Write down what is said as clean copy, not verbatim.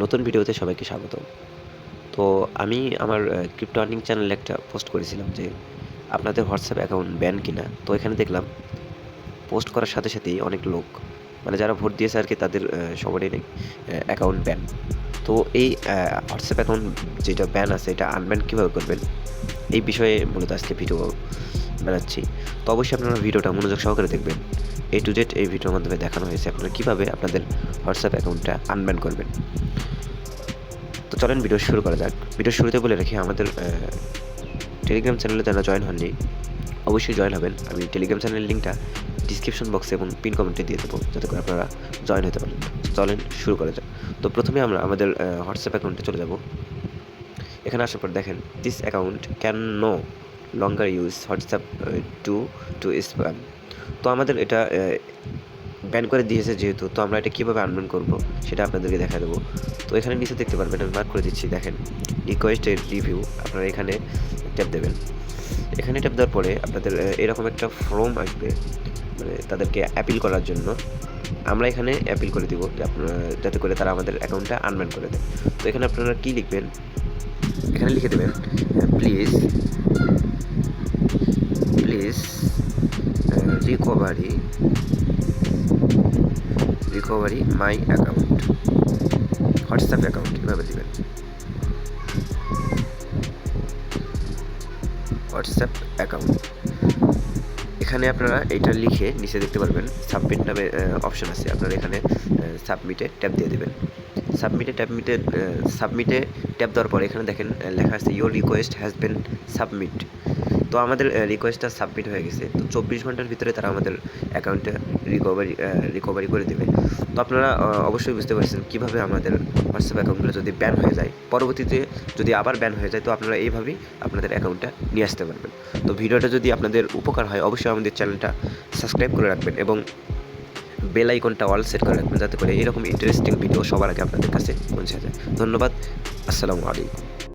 নতুন ভিডিওতে সবাইকে স্বাগতম। তো আমি আমার ক্রিপ্টো আর্নিং চ্যানেলে একটা পোস্ট করেছিলাম যে আপনাদের হোয়াটসঅ্যাপ অ্যাকাউন্ট ব্যান কিনা। তো এখানে দেখলাম পোস্ট করার সাথে সাথেই অনেক লোক মানে যারা ভোট দিয়েছে আর কি তাদের সবারই অ্যাকাউন্ট ব্যান। তো এই হোয়াটসঅ্যাপ অ্যাকাউন্ট যেটা ব্যান আছে এটা আনব্যান কীভাবে করবেন এই বিষয়ে মূলত আজকে ভিডিও বানাচ্ছি। তো অবশ্যই আপনারা ভিডিওটা মনোযোগ সহকারে দেখবেন। A to Z এই ভিডিওর মাধ্যমে দেখানো হয়েছে আপনারা কীভাবে আপনাদের হোয়াটসঅ্যাপ অ্যাকাউন্টটা আনব্যান করবেন। তো চলেন ভিডিও শুরু করা যাক। ভিডিও শুরুতে বলে রাখি আমাদের টেলিগ্রাম চ্যানেলে যারা জয়েন হননি অবশ্যই জয়েন হবেন। আমি টেলিগ্রাম চ্যানেলের লিঙ্কটা ডিসক্রিপশন বক্সে এবং পিন কমেন্টে দিয়ে দেবো যাতে করে আপনারা জয়েন হতে পারেন। চলেন শুরু করা যাক। তো প্রথমে আমরা আমাদের হোয়াটসঅ্যাপ অ্যাকাউন্টে চলে যাব। এখানে আসার পর দেখেন this account can no longer use WhatsApp to spam. তো আমাদের এটা ব্যান করে দিয়েছে যেহেতু, তো আমরা এটা কীভাবে আনব্যান করব সেটা আপনাদেরকে দেখা দেবো। তো এখানে নিচে দেখতে পারবেন আমি মার্ক করে দিচ্ছি, দেখেন রিকোয়েস্ট রিভিউ, আপনারা এখানে ট্যাপ দেবেন। এখানে ট্যাপ দেওয়ার পরে আপনাদের এরকম একটা ফর্ম আসবে মানে তাদেরকে অ্যাপিল করার জন্য। আমরা এখানে অ্যাপিল করে দিব যাতে করে তারা আমাদের অ্যাকাউন্টটা আনব্যান করে দেয়। তো এখানে আপনারা কী লিখবেন, এখানে লিখে দেবেন please recovery my account, WhatsApp account এভাবে দেবেন, হোয়াটসঅ্যাপ অ্যাকাউন্ট। এখানে আপনারা এইটা লিখে নিচে দেখতে পারবেন সাবমিট নামে অপশন আছে, আপনারা এখানে সাবমিটে ট্যাপ দিয়ে দেবেন। সাবমিটে ট্যাপ দেওয়ার পরে এখানে দেখেন লেখা আছে your request has been submit. তো আমাদের রিকোয়েস্টটা সাবমিট হয়ে গেছে। তো 24 ঘন্টার ভিতরে তারা আমাদের অ্যাকাউন্টে রিকভারি করে দেবে। তো আপনারা অবশ্যই বুঝতে পারছেন কীভাবে আমাদের হোয়াটসঅ্যাপ অ্যাকাউন্টগুলো যদি ব্যান হয়ে যায়, পরবর্তীতে যদি আবার ব্যান হয়ে যায় তো আপনারা এইভাবেই আপনাদের অ্যাকাউন্টটা নিয়ে আসতে পারবেন। তো ভিডিওটা যদি আপনাদের উপকার হয় অবশ্যই আমাদের চ্যানেলটা সাবস্ক্রাইব করে রাখবেন এবং বেল আইকনটা অল সেট করে রাখবেন যাতে করে এরকম ইন্টারেস্টিং ভিডিও সবার আগে আপনাদের কাছে পৌঁছে যায়। ধন্যবাদ। আসসালামু আলাইকুম।